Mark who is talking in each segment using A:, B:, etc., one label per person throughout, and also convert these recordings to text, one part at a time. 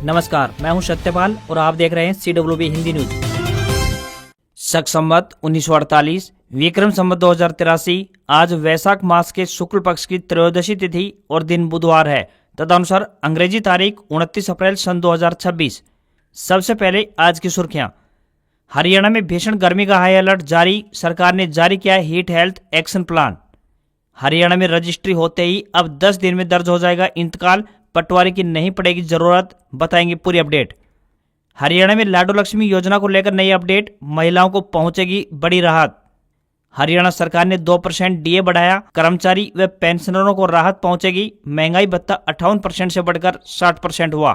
A: नमस्कार, मैं हूं सत्यपाल और आप देख रहे हैं CWB हिंदी न्यूज। शक संवत 1948 विक्रम संवत 2083 आज वैशाख मास के शुक्ल पक्ष की त्रयोदशी तिथि और दिन बुधवार है। तदनुसार अंग्रेजी तारीख 29 अप्रैल सन 2026। सबसे पहले आज की सुर्खियां। हरियाणा में भीषण गर्मी का हाई अलर्ट जारी, सरकार ने जारी किया heat health action plan. Haryana में रजिस्ट्री होते ही अब 10 दिन में दर्ज हो जाएगा इंतकाल, पटवारी की नहीं पड़ेगी जरूरत, बताएंगे पूरी अपडेट। हरियाणा में लाडो लक्ष्मी योजना को लेकर नई अपडेट, महिलाओं को पहुंचेगी बड़ी राहत। हरियाणा सरकार ने 2% डीए बढ़ाया, कर्मचारी व पेंशनरों को राहत पहुंचेगी। महंगाई भत्ता 58% से बढ़कर 60% हुआ।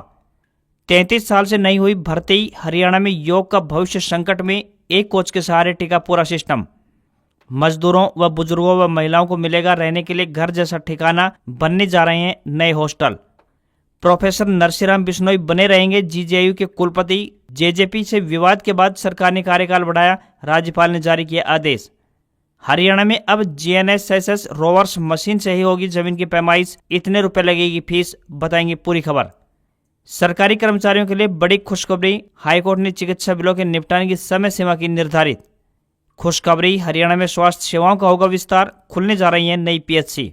A: 33 साल से नहीं हुई भर्ती, हरियाणा में योग का भविष्य संकट में, एक कोच के सहारे टिका पूरा सिस्टम। मजदूरों व बुजुर्गों व महिलाओं को मिलेगा रहने के लिए घर जैसा ठिकाना, बनने जा रहे हैं नए हॉस्टल। प्रोफेसर नरसिंहराम बिश्नोई बने रहेंगे जीजेयू के कुलपति। जेजेपी से विवाद के बाद सरकार ने कार्यकाल बढ़ाया, राज्यपाल ने जारी किया आदेश। हरियाणा में अब GNSS रोवर्स मशीन से ही होगी जमीन की पैमाइश, इतने रुपए लगेगी फीस, बताएंगे पूरी खबर। सरकारी कर्मचारियों के लिए बड़ी खुशखबरी, हाईकोर्ट ने चिकित्सा बिलों के निपटाने की समय सीमा की निर्धारित। खुशखबरी, हरियाणा में स्वास्थ्य सेवाओं का होगा विस्तार, खुलने जा रही है नई PHC।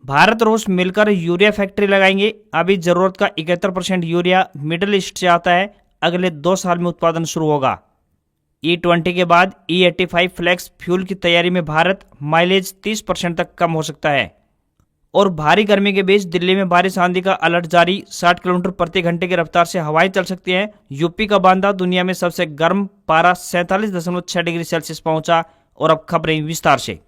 A: भारत रूस मिलकर यूरिया फैक्ट्री लगाएंगे, अभी जरूरत का 71% यूरिया मिडिल ईस्ट से आता है, अगले 2 साल में उत्पादन शुरू होगा। E20 के बाद E85 फ्लेक्स फ्यूल की तैयारी में भारत, माइलेज 30% तक कम हो सकता है। और भारी गर्मी के बीच दिल्ली में बारिश आंधी का अलर्ट जारी, 60 किलोमीटर प्रति घंटे की रफ्तार से हवाएं चल सकती हैं। यूपी का बांदा दुनिया में सबसे गर्म, पारा 47.6 डिग्री सेल्सियस पहुंचा। और अब खबरें विस्तार से।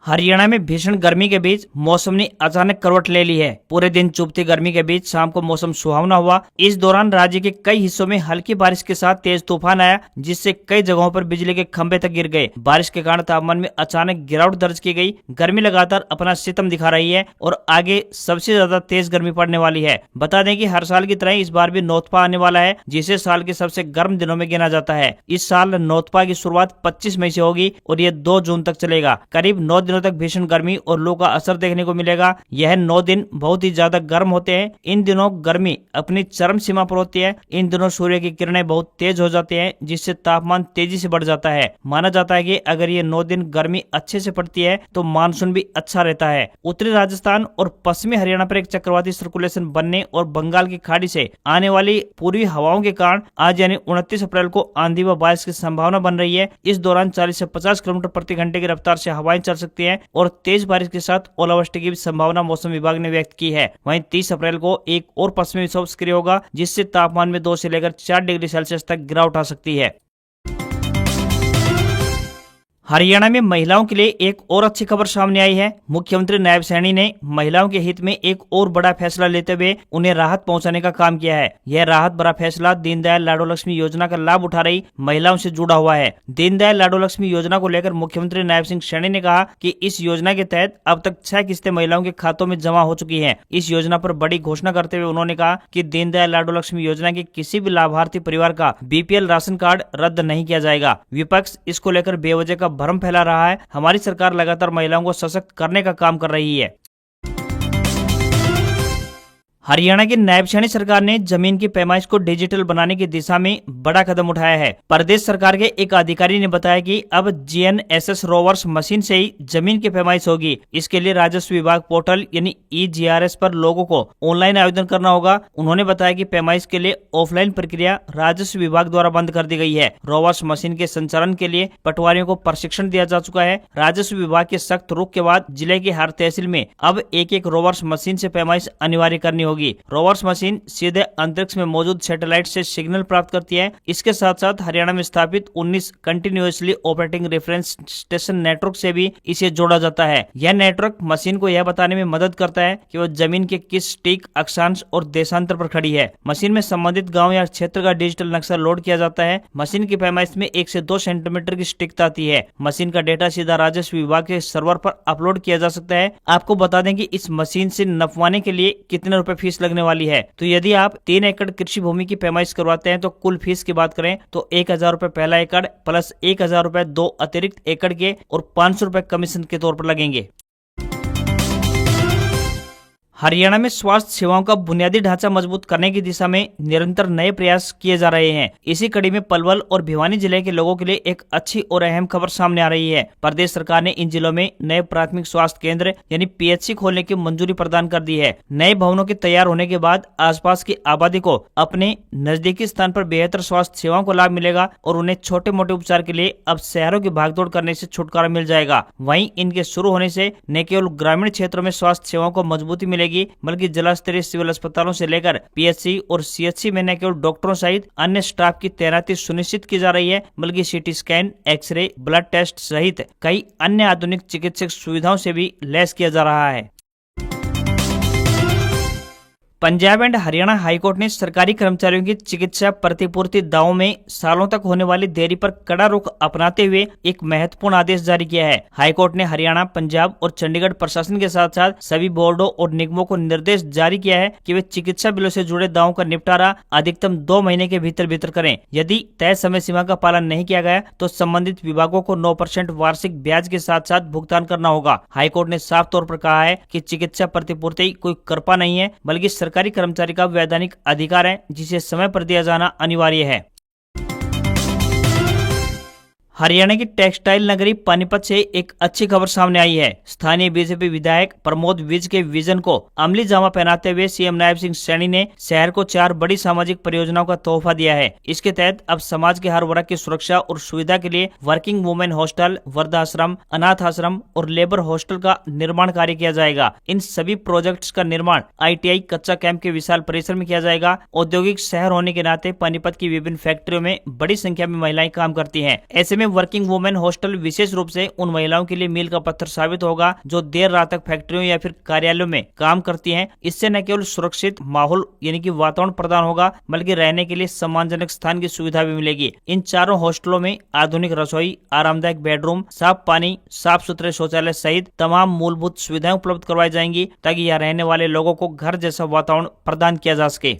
A: हरियाणा में भीषण गर्मी के बीच मौसम ने अचानक करवट ले ली है। पूरे दिन चुभती गर्मी के बीच शाम को मौसम सुहावना हुआ। इस दौरान राज्य के कई हिस्सों में हल्की बारिश के साथ तेज तूफान आया, जिससे कई जगहों पर बिजली के खंभे तक गिर गए। बारिश के कारण तापमान में अचानक गिरावट दर्ज की गई। गर्मी लगातार अपना सितम दिखा रही है और आगे सबसे ज्यादा तेज गर्मी पड़ने वाली है। बता दें कि हर साल की तरह इस बार भी नौतपा आने वाला है, जिसे साल के सबसे गर्म दिनों में गिना जाता है। इस साल नौतपा की शुरुआत 25 मई से होगी और ये 2 जून तक चलेगा। करीब 9 दिनों तक भीषण गर्मी और लू का असर देखने को मिलेगा। यह 9 दिन बहुत ही ज्यादा गर्म होते हैं। इन दिनों गर्मी अपनी चरम सीमा पर होती है। इन दिनों सूर्य की किरणें बहुत तेज हो जाती हैं, जिससे तापमान तेजी से बढ़ जाता है। माना जाता है कि अगर ये 9 दिन गर्मी अच्छे से पड़ती है तो मानसून भी अच्छा रहता है। उत्तरी राजस्थान और पश्चिमी हरियाणा पर एक चक्रवाती सर्कुलेशन बनने और बंगाल की खाड़ी से आने वाली पूर्वी हवाओं के कारण आज यानी 29 अप्रैल को आंधी व बारिश की संभावना बन रही है। इस दौरान 40 से 50 किलोमीटर प्रति घंटे की रफ्तार से हवाएं चल सकती हैं और तेज बारिश के साथ ओलावृष्टि की भी संभावना मौसम विभाग ने व्यक्त की है। वहीं 30 अप्रैल को एक और पश्चिमी विक्षोभ सक्रिय होगा, जिससे तापमान में 2 से लेकर 4 डिग्री सेल्सियस तक गिरावट आ सकती है। हरियाणा में महिलाओं के लिए एक और अच्छी खबर सामने आई है। मुख्यमंत्री नायब सैनी ने महिलाओं के हित में एक और बड़ा फैसला लेते हुए उन्हें राहत पहुंचाने का काम किया है। यह राहत भरा फैसला दीनदयाल लाडो लक्ष्मी योजना का लाभ उठा रही महिलाओं से जुड़ा हुआ है। दीनदयाल लाडो लक्ष्मी योजना को लेकर मुख्यमंत्री नायब सिंह सैनी ने कहा कि इस योजना के तहत अब तक 6 किस्तें महिलाओं के खातों में जमा हो चुकी है। इस योजना पर बड़ी घोषणा करते हुए उन्होंने कहा कि दीनदयाल लाडो लक्ष्मी योजना के किसी भी लाभार्थी परिवार का BPL राशन कार्ड रद्द नहीं किया जाएगा। विपक्ष इसको लेकर बेवजह का भ्रम फैला रहा है। हमारी सरकार लगातार महिलाओं को सशक्त करने का काम कर रही है। हरियाणा की नायब सैनी सरकार ने जमीन की पैमाइश को डिजिटल बनाने की दिशा में बड़ा कदम उठाया है। प्रदेश सरकार के एक अधिकारी ने बताया कि अब GNSS रोवर्स मशीन से ही जमीन की पैमाइश होगी। इसके लिए राजस्व विभाग पोर्टल यानी EGRS पर लोगों को ऑनलाइन आवेदन करना होगा। उन्होंने बताया कि पैमाइश के लिए ऑफलाइन प्रक्रिया राजस्व विभाग द्वारा बंद कर दी गई है। रोवर्स मशीन के संचालन के लिए पटवारियों को प्रशिक्षण दिया जा चुका है। राजस्व विभाग के सख्त रुख के बाद जिले की हर तहसील में अब एक रोवर्स मशीन से पैमाइश अनिवार्य करनी होगी। रोवर्स मशीन सीधे अंतरिक्ष में मौजूद सैटेलाइट से सिग्नल प्राप्त करती है। इसके साथ साथ हरियाणा में स्थापित 19 continuously operating reference station network से भी इसे जोड़ा जाता है। यह नेटवर्क मशीन को यह बताने में मदद करता है कि वह जमीन के किस सटीक अक्षांश और देशांतर पर खड़ी है। मशीन में संबंधित गाँव या क्षेत्र का डिजिटल नक्शा लोड किया जाता है। मशीन की पैमाइश में 1 से 2 सेंटीमीटर की सटीकता आती है। मशीन का डेटा सीधा राजस्व विभाग के सर्वर पर अपलोड किया जा सकता है। आपको बता दें कि इस मशीन से नपवाने के लिए कितने रुपए फीस लगने वाली है। तो यदि आप 3 एकड़ कृषि भूमि की पैमाइश करवाते हैं तो कुल फीस की बात करें तो 1000 रुपए पहला एकड़ प्लस 1000 रुपए 2 अतिरिक्त एकड़ के और 500 रुपए कमीशन के तौर पर लगेंगे। हरियाणा में स्वास्थ्य सेवाओं का बुनियादी ढांचा मजबूत करने की दिशा में निरंतर नए प्रयास किए जा रहे हैं। इसी कड़ी में पलवल और भिवानी जिले के लोगों के लिए एक अच्छी और अहम खबर सामने आ रही है। प्रदेश सरकार ने इन जिलों में नए प्राथमिक स्वास्थ्य केंद्र यानी पीएचसी खोलने की मंजूरी प्रदान कर दी है। नए भवनों के तैयार होने के बाद आसपास की आबादी को अपने नजदीकी स्थान पर बेहतर स्वास्थ्य सेवाओं को लाभ मिलेगा और उन्हें छोटे मोटे उपचार के लिए अब शहरों की भागदौड़ करने से छुटकारा मिल जाएगा। वहीं इनके शुरू होने से न केवल ग्रामीण क्षेत्रों में स्वास्थ्य सेवाओं को मजबूती मिलेगी, बल्कि जिला स्तरीय सिविल अस्पतालों से लेकर पीएचसी और सीएचसी में न केवल डॉक्टरों सहित अन्य स्टाफ की तैनाती सुनिश्चित की जा रही है, बल्कि CT scan, x ray, blood test सहित कई अन्य आधुनिक चिकित्सक सुविधाओं से भी लैस किया जा रहा है। पंजाब एंड हरियाणा हाईकोर्ट ने सरकारी कर्मचारियों की चिकित्सा प्रतिपूर्ति दावों में सालों तक होने वाली देरी पर कड़ा रुख अपनाते हुए एक महत्वपूर्ण आदेश जारी किया है। हाईकोर्ट ने हरियाणा, पंजाब और चंडीगढ़ प्रशासन के साथ साथ सभी बोर्डों और निगमों को निर्देश जारी किया है कि वे चिकित्सा बिलों से जुड़े दावों का निपटारा अधिकतम 2 महीने के भीतर करें। यदि तय समय सीमा का पालन नहीं किया गया तो संबंधित विभागों को 9% वार्षिक ब्याज के साथ साथ भुगतान करना होगा। हाईकोर्ट ने साफ तौर पर कहा है कि चिकित्सा प्रतिपूर्ति कोई कृपा नहीं है, बल्कि सरकारी कर्मचारी का वैधानिक अधिकार है, जिसे समय पर दिया जाना अनिवार्य है। हरियाणा की टेक्सटाइल नगरी पानीपत से एक अच्छी खबर सामने आई है। स्थानीय बीजेपी विधायक प्रमोद विज के विजन को अमली जामा पहनाते हुए सीएम नायब सिंह सैनी ने शहर को 4 बड़ी सामाजिक परियोजनाओं का तोहफा दिया है। इसके तहत अब समाज के हर वर्ग की सुरक्षा और सुविधा के लिए वर्किंग वुमेन हॉस्टल, वृद्धाश्रम, अनाथ आश्रम और लेबर हॉस्टल का निर्माण कार्य किया जाएगा। इन सभी प्रोजेक्ट्स का निर्माण ITI कच्चा कैंप के विशाल परिसर में किया जाएगा। औद्योगिक शहर होने के नाते पानीपत की विभिन्न फैक्ट्रियों में बड़ी संख्या में महिलाएं काम करती हैं। ऐसे में वर्किंग वुमेन हॉस्टल विशेष रूप से उन महिलाओं के लिए मील का पत्थर साबित होगा जो देर रात तक फैक्ट्रियों या फिर कार्यालयों में काम करती हैं। इससे न केवल सुरक्षित माहौल यानी कि वातावरण प्रदान होगा, बल्कि रहने के लिए सम्मानजनक स्थान की सुविधा भी मिलेगी। इन चारों हॉस्टलों में आधुनिक रसोई, आरामदायक बेडरूम, साफ पानी, साफ सुथरे शौचालय सहित तमाम मूलभूत सुविधाएं उपलब्ध करवाई जाएंगी, ताकि यहाँ रहने वाले लोगों को घर जैसा वातावरण प्रदान किया जा सके।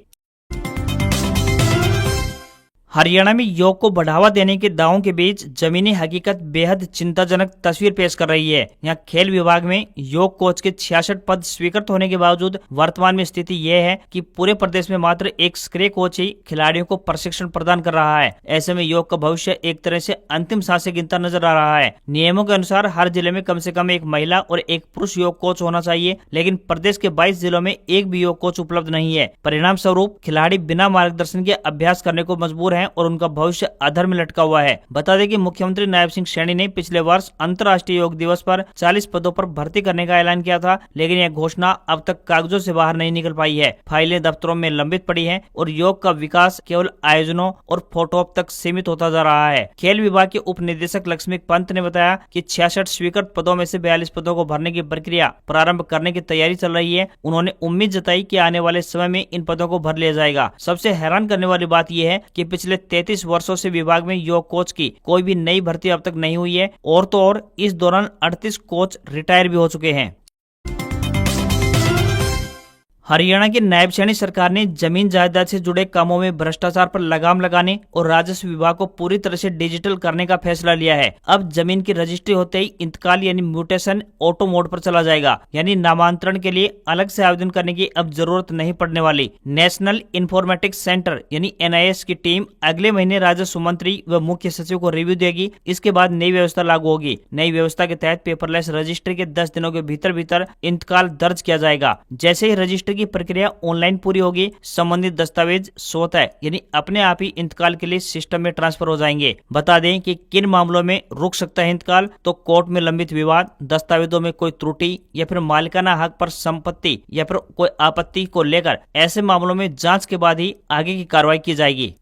A: हरियाणा में योग को बढ़ावा देने के दावों के बीच जमीनी हकीकत बेहद चिंताजनक तस्वीर पेश कर रही है। यहाँ खेल विभाग में योग कोच के 66 पद स्वीकृत होने के बावजूद वर्तमान में स्थिति यह है कि पूरे प्रदेश में मात्र एक सक्रिय कोच ही खिलाड़ियों को प्रशिक्षण प्रदान कर रहा है। ऐसे में योग का भविष्य एक तरह से अंतिम सांसें गिनता नजर आ रहा है। नियमों के अनुसार हर जिले में कम से कम एक महिला और एक पुरुष योग कोच होना चाहिए, लेकिन प्रदेश के 22 जिलों में एक भी योग कोच उपलब्ध नहीं है। परिणाम स्वरूप खिलाड़ी बिना मार्गदर्शन के अभ्यास करने को मजबूर हैं और उनका भविष्य अधर में लटका हुआ है। बता दें कि मुख्यमंत्री नायब सिंह सैनी ने पिछले वर्ष अंतर्राष्ट्रीय योग दिवस पर 40 पदों पर भर्ती करने का ऐलान किया था, लेकिन यह घोषणा अब तक कागजों से बाहर नहीं निकल पाई है। फाइलें दफ्तरों में लंबित पड़ी हैं और योग का विकास केवल आयोजनों और फोटोऑप तक सीमित होता जा रहा है। खेल विभाग के उप निदेशक लक्ष्मी पंत ने बताया कि 66 स्वीकृत पदों में से 42 पदों को भरने की प्रक्रिया प्रारंभ करने की तैयारी चल रही है। उन्होंने उम्मीद जताई कि आने वाले समय में इन पदों को भर लिया जाएगा। सबसे हैरान करने वाली बात यह है कि पिछले 33 वर्षों से विभाग में योग कोच की कोई भी नई भर्ती अब तक नहीं हुई है, और तो और इस दौरान 38 कोच रिटायर भी हो चुके हैं। हरियाणा की नायब सैनी सरकार ने जमीन जायदाद से जुड़े कामों में भ्रष्टाचार पर लगाम लगाने और राजस्व विभाग को पूरी तरह से डिजिटल करने का फैसला लिया है। अब जमीन की रजिस्ट्री होते ही इंतकाल यानी म्यूटेशन ऑटो मोड पर चला जाएगा, यानी नामांतरण के लिए अलग से आवेदन करने की अब जरूरत नहीं पड़ने वाली। नेशनल इंफॉर्मेटिक्स सेंटर यानी NIS की टीम अगले महीने राजस्व मंत्री व मुख्य सचिव को रिव्यू देगी। इसके बाद नई व्यवस्था लागू होगी। नई व्यवस्था के तहत पेपरलेस रजिस्ट्री के 10 दिनों के भीतर इंतकाल दर्ज किया जाएगा। जैसे ही रजिस्ट्री की प्रक्रिया ऑनलाइन पूरी होगी, संबंधित दस्तावेज स्वतः यानी अपने आप ही इंतकाल के लिए सिस्टम में ट्रांसफर हो जाएंगे। बता दें कि किन मामलों में रुक सकता है इंतकाल, तो कोर्ट में लंबित विवाद, दस्तावेजों में कोई त्रुटि या फिर मालिकाना हक पर संपत्ति या फिर कोई आपत्ति को लेकर ऐसे मामलों में जांच के बाद ही आगे की कार्रवाई की जाएगी।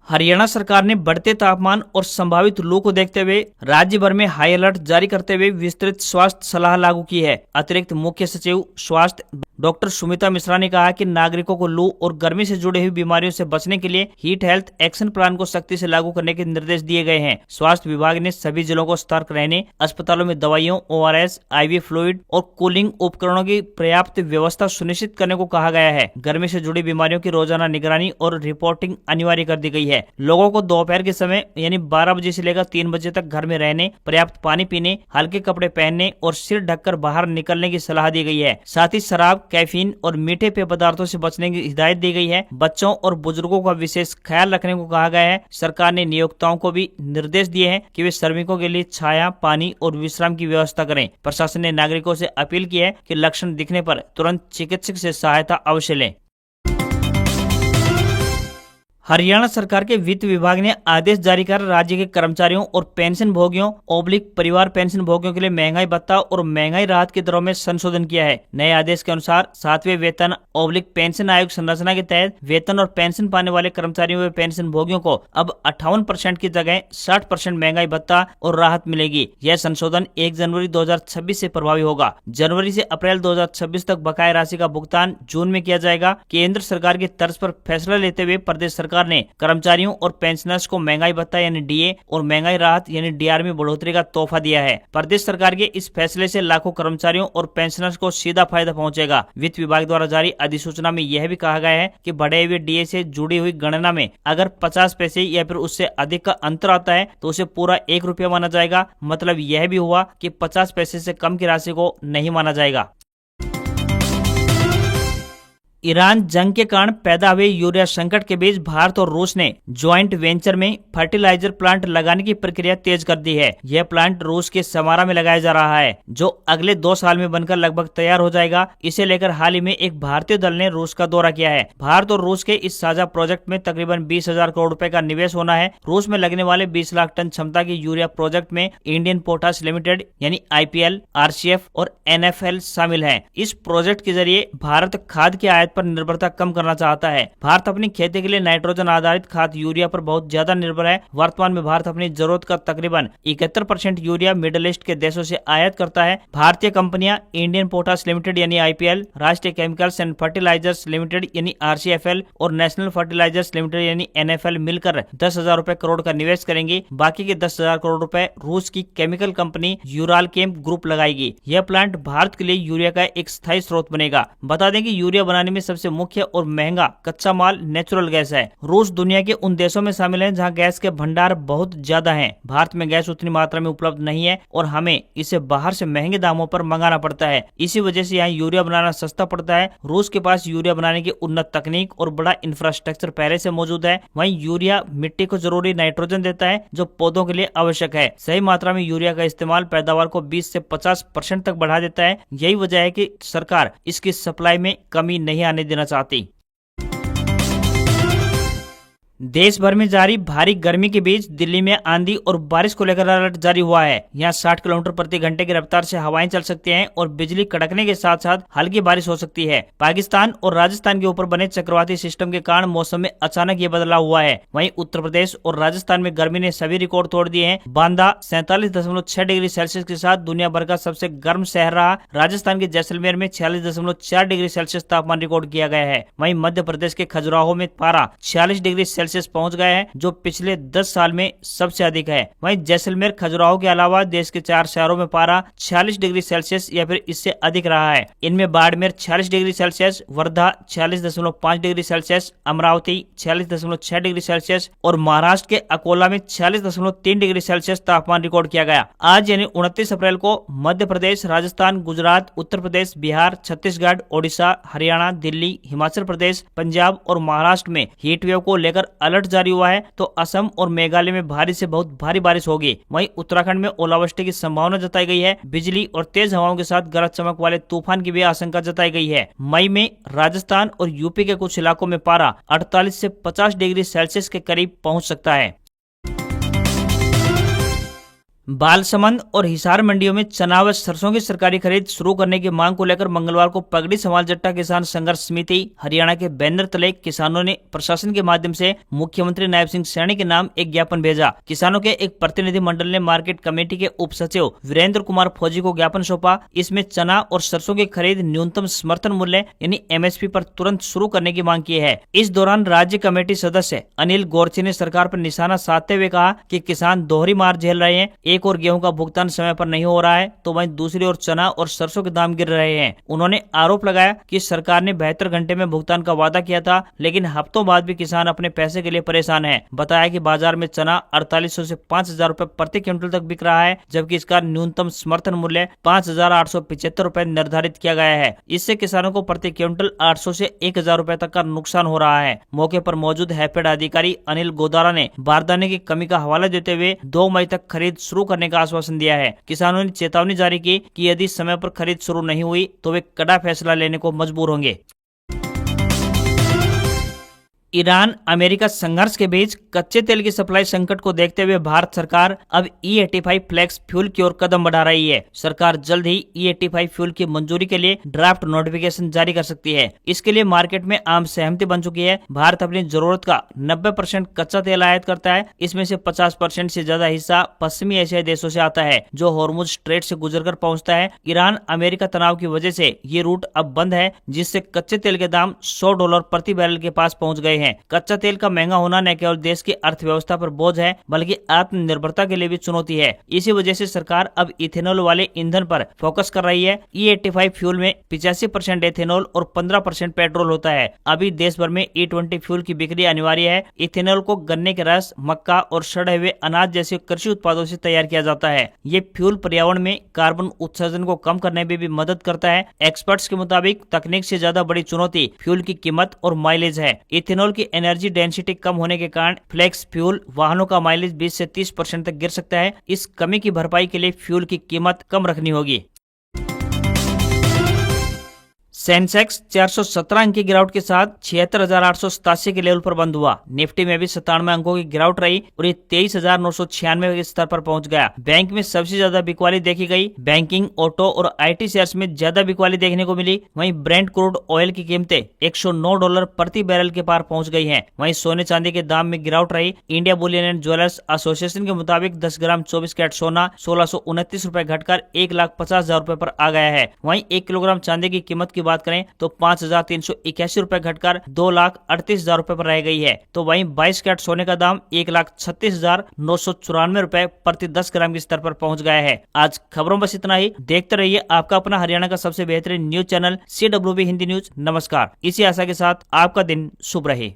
A: हरियाणा सरकार ने बढ़ते तापमान और संभावित लू को देखते हुए राज्य भर में हाई अलर्ट जारी करते हुए विस्तृत स्वास्थ्य सलाह लागू की है। अतिरिक्त मुख्य सचिव स्वास्थ्य डॉक्टर सुमिता मिश्रा ने कहा कि नागरिकों को लू और गर्मी से जुड़ी हुई बीमारियों से बचने के लिए हीट हेल्थ एक्शन प्लान को सख्ती से लागू करने के निर्देश दिए गए हैं। स्वास्थ्य विभाग ने सभी जिलों को सतर्क रहने, अस्पतालों में दवाइयों, ORS, IV फ्लूइड और कूलिंग उपकरणों की पर्याप्त व्यवस्था सुनिश्चित करने को कहा गया है। गर्मी से जुड़ी बीमारियों की रोजाना निगरानी और रिपोर्टिंग अनिवार्य कर दी गई है। लोगों को दोपहर के समय यानी 12 बजे से लेकर 3 बजे तक घर में रहने, पर्याप्त पानी पीने, हल्के कपड़े पहनने और सिर ढककर बाहर निकलने की सलाह दी गई है। साथ ही शराब, कैफीन और मीठे पेय पदार्थों से बचने की हिदायत दी गई है। बच्चों और बुजुर्गों का विशेष ख्याल रखने को कहा गया है। सरकार ने नियोक्ताओं को भी निर्देश दिए हैं कि वे श्रमिकों के लिए छाया, पानी और विश्राम की व्यवस्था करें। प्रशासन ने नागरिकों से अपील की है कि लक्षण दिखने पर तुरंत चिकित्सक से सहायता अवश्य लें। हरियाणा सरकार के वित्त विभाग ने आदेश जारी कर राज्य के कर्मचारियों और पेंशन भोगियों परिवार पेंशन भोगियों के लिए महंगाई भत्ता और महंगाई राहत की दरों में संशोधन किया है। नए आदेश के अनुसार 7वें वेतन पेंशन आयोग संरचना के तहत वेतन और पेंशन पाने वाले कर्मचारियों व पेंशन भोगियों को अब 58% की जगह 60% महंगाई भत्ता और राहत मिलेगी। यह संशोधन 1 जनवरी 2026 से प्रभावी होगा। जनवरी से अप्रैल 2026 तक बकाया राशि का भुगतान जून में किया जाएगा। केंद्र सरकार की तर्ज पर फैसला लेते हुए प्रदेश सरकार ने कर्मचारियों और पेंशनर्स को महंगाई भत्ता यानी DA और महंगाई राहत यानी DR में बढ़ोतरी का तोहफा दिया है। प्रदेश सरकार के इस फैसले से लाखों कर्मचारियों और पेंशनर्स को सीधा फायदा पहुंचेगा। वित्त विभाग द्वारा जारी अधिसूचना में यह भी कहा गया है कि बढ़े हुए DA से जुड़ी हुई गणना में अगर 50 पैसे या फिर उससे अधिक का अंतर आता है तो उसे पूरा 1 रुपया माना जाएगा। मतलब यह भी हुआ कि 50 पैसे से कम की राशि को नहीं माना जाएगा। ईरान जंग के कारण पैदा हुए यूरिया संकट के बीच भारत और रूस ने ज्वाइंट वेंचर में फर्टिलाइजर प्लांट लगाने की प्रक्रिया तेज कर दी है। यह प्लांट रूस के समारा में लगाया जा रहा है, जो अगले 2 साल में बनकर लगभग तैयार हो जाएगा। इसे लेकर हाल ही में एक भारतीय दल ने रूस का दौरा किया है। भारत और रूस के इस साझा प्रोजेक्ट में तकरीबन 20,000 करोड़ रुपए का निवेश होना है। रूस में लगने वाले 20 लाख टन क्षमता के यूरिया प्रोजेक्ट में इंडियन पोटाश लिमिटेड यानी IPL, RCF और NFL शामिल है। इस प्रोजेक्ट के जरिए भारत खाद की आयात पर निर्भरता कम करना चाहता है। भारत अपनी खेती के लिए नाइट्रोजन आधारित खाद यूरिया पर बहुत ज्यादा निर्भर है। वर्तमान में भारत अपनी जरूरत का तकरीबन 71% यूरिया मिडिल ईस्ट के देशों से आयात करता है। भारतीय कंपनियां इंडियन पोटाश लिमिटेड यानी IPL, राष्ट्रीय केमिकल्स एंड फर्टिलाइजर्स लिमिटेड यानी RCFL और नेशनल फर्टिलाइजर्स लिमिटेड यानी NFL मिलकर 10,000 करोड़ का निवेश करेंगे। बाकी के 10,000 करोड़ रुपए रूस की केमिकल कंपनी यूरालकेम ग्रुप लगाएगी। यह प्लांट भारत के लिए यूरिया का एक स्थायी स्रोत बनेगा। बता दें कि यूरिया बनाने में सबसे मुख्य और महंगा कच्चा माल नेचुरल गैस है। रूस दुनिया के उन देशों में शामिल है जहां गैस के भंडार बहुत ज्यादा हैं। भारत में गैस उतनी मात्रा में उपलब्ध नहीं है और हमें इसे बाहर से महंगे दामों पर मंगाना पड़ता है। इसी वजह से यहाँ यूरिया बनाना सस्ता पड़ता है। रूस के पास यूरिया बनाने की उन्नत तकनीक और बड़ा इंफ्रास्ट्रक्चर पहले से मौजूद है। वहीं यूरिया मिट्टी को जरूरी नाइट्रोजन देता है जो पौधों के लिए आवश्यक है। सही मात्रा में यूरिया का इस्तेमाल पैदावार को 20 से 50% तक बढ़ा देता है। यही वजह है कि सरकार इसकी सप्लाई में कमी नहीं आने देना चाहती। देश भर में जारी भारी गर्मी के बीच दिल्ली में आंधी और बारिश को लेकर अलर्ट जारी हुआ है। यहाँ 60 किलोमीटर प्रति घंटे की रफ्तार से हवाएं चल सकती हैं और बिजली कड़कने के साथ साथ हल्की बारिश हो सकती है। पाकिस्तान और राजस्थान के ऊपर बने चक्रवाती सिस्टम के कारण मौसम में अचानक ये बदलाव हुआ है। वहीं उत्तर प्रदेश और राजस्थान में गर्मी ने सभी रिकॉर्ड तोड़ दिए हैं। बांदा 47.6 डिग्री सेल्सियस के साथ दुनिया भर का सबसे गर्म शहर रहा। राजस्थान के जैसलमेर में 46.4 डिग्री सेल्सियस तापमान रिकॉर्ड किया गया है। वहीं मध्य प्रदेश के खजुराहो में पारा 46 डिग्री सेल्सियस पहुंच गया है, जो पिछले 10 साल में सबसे अधिक है। वहीं जैसलमेर, खजुराहो के अलावा देश के 4 शहरों में पारा 46 डिग्री सेल्सियस या फिर इससे अधिक रहा है। इनमें Barmer 46 degree Celsius, Wardha 46.5 degree Celsius, Amravati 46.6 degree Celsius और महाराष्ट्र के अकोला में 46.3 डिग्री सेल्सियस तापमान रिकॉर्ड किया गया। आज यानी 29 अप्रैल को मध्य प्रदेश, राजस्थान, गुजरात, उत्तर प्रदेश, बिहार, छत्तीसगढ़, ओडिशा, हरियाणा, दिल्ली, हिमाचल प्रदेश, पंजाब और महाराष्ट्र में हीट वेव को लेकर अलर्ट जारी हुआ है। तो असम और मेघालय में भारी से बहुत भारी बारिश होगी। वहीं उत्तराखंड में ओलावृष्टि की संभावना जताई गई है। बिजली और तेज हवाओं के साथ गरज चमक वाले तूफान की भी आशंका जताई गई है। मई में राजस्थान और यूपी के कुछ इलाकों में पारा 48 से 50 डिग्री सेल्सियस के करीब पहुंच सकता है। बालसमंद और हिसार मंडियों में चना व सरसों की सरकारी खरीद शुरू करने की मांग को लेकर मंगलवार को पगड़ी समाल जट्टा किसान संघर्ष समिति हरियाणा के बैनर तले किसानों ने प्रशासन के माध्यम से मुख्यमंत्री नायब सिंह सैनी के नाम एक ज्ञापन भेजा। किसानों के एक प्रतिनिधि मंडल ने मार्केट कमेटी के उप सचिव वीरेंद्र कुमार फौजी को ज्ञापन सौंपा। इसमें चना और सरसों की खरीद न्यूनतम समर्थन मूल्य यानी MSP पर तुरंत शुरू करने की मांग की है। इस दौरान राज्य कमेटी सदस्य अनिल गोरचे ने सरकार पर निशाना साधते हुए कहा कि किसान दोहरी मार झेल रहे हैं। एक और गेहूं का भुगतान समय पर नहीं हो रहा है तो वहीं दूसरी ओर चना और सरसों के दाम गिर रहे हैं। उन्होंने आरोप लगाया कि सरकार ने 72 घंटे में भुगतान का वादा किया था, लेकिन हफ्तों बाद भी किसान अपने पैसे के लिए परेशान है। बताया कि बाजार में चना 4800 से 5000 रुपए प्रति क्विंटल तक बिक रहा है, जबकि इसका न्यूनतम समर्थन मूल्य 5875 रुपए निर्धारित किया गया है। इससे किसानों को प्रति क्विंटल 800 से 1000 रुपए तक का नुकसान हो रहा है। मौके पर मौजूद हैफेड अधिकारी अनिल गोदारा ने बारदाने की कमी का हवाला देते हुए 2 मई तक खरीद शुरू करने का आश्वासन दिया है। किसानों ने चेतावनी जारी की कि यदि समय पर खरीद शुरू नहीं हुई तो वे कड़ा फैसला लेने को मजबूर होंगे। ईरान अमेरिका संघर्ष के बीच कच्चे तेल की सप्लाई संकट को देखते हुए भारत सरकार अब E85 फ्लेक्स फ्यूल की ओर कदम बढ़ा रही है। सरकार जल्द ही E85 फ्यूल की मंजूरी के लिए ड्राफ्ट नोटिफिकेशन जारी कर सकती है। इसके लिए मार्केट में आम सहमति बन चुकी है। भारत अपनी जरूरत का 90% कच्चा तेल आयात करता है। इसमें से 50% से ज्यादा हिस्सा पश्चिमी एशियाई देशों से आता है, जो हॉर्मुज स्ट्रेट से गुजरकर पहुंचता है। ईरान अमेरिका तनाव की वजह से ये रूट अब बंद है, जिससे कच्चे तेल के दाम $100 प्रति बैरल के पास पहुंच गए हैं। कच्चा तेल का महंगा होना न केवल देश की अर्थव्यवस्था पर बोझ है, बल्कि आत्मनिर्भरता के लिए भी चुनौती है। इसी वजह से सरकार अब इथेनॉल वाले ईंधन पर फोकस कर रही है। E85 फ्यूल में 85% एथेनॉल और 15% पेट्रोल होता है। अभी देश भर में E20 फ्यूल की बिक्री अनिवार्य है। इथेनॉल को गन्ने के रस, मक्का और सड़े हुए अनाज जैसे कृषि उत्पादों से तैयार किया जाता है। ये फ्यूल पर्यावरण में कार्बन उत्सर्जन को कम करने में भी मदद करता है। एक्सपर्ट्स के मुताबिक तकनीक से ज्यादा बड़ी चुनौती फ्यूल की कीमत और माइलेज है। इथेनॉल की एनर्जी डेंसिटी कम होने के कारण फ्लेक्स फ्यूल वाहनों का माइलेज 20 से 30% तक गिर सकता है। इस कमी की भरपाई के लिए फ्यूल की कीमत कम रखनी होगी। सेंसेक्स 417 अंक की गिरावट के साथ 76,887 के लेवल पर बंद हुआ। निफ्टी में भी 97 अंकों की गिरावट रही और ये 23,996 के स्तर पर पहुंच गया। बैंक में सबसे ज्यादा बिकवाली देखी गई। बैंकिंग, ऑटो और IT शेयर्स में ज्यादा बिकवाली देखने को मिली। वहीं ब्रेंट क्रूड ऑयल की कीमतें $109 प्रति बैरल के पार पहुंच गई है। वहीं सोने चांदी के दाम में गिरावट रही। India Boolean and jewellers association के मुताबिक 10 ग्राम 24 कैरेट सोना 1629 रुपए घटकर 1,50,000 रुपए पर आ गया है। वहीं 1 किलोग्राम चांदी की कीमत की बात करें तो 5,381 रुपए घटकर 2,38,000 रुपए पर रह गई है। तो वहीं 22 कैरेट सोने का दाम 1,36,994 रुपए प्रति 10 ग्राम के स्तर पर पहुंच गया है। आज खबरों बस इतना ही। देखते रहिए आपका अपना हरियाणा का सबसे बेहतरीन news channel CWB Hindi news. नमस्कार। इसी आशा के साथ आपका दिन शुभ रहे।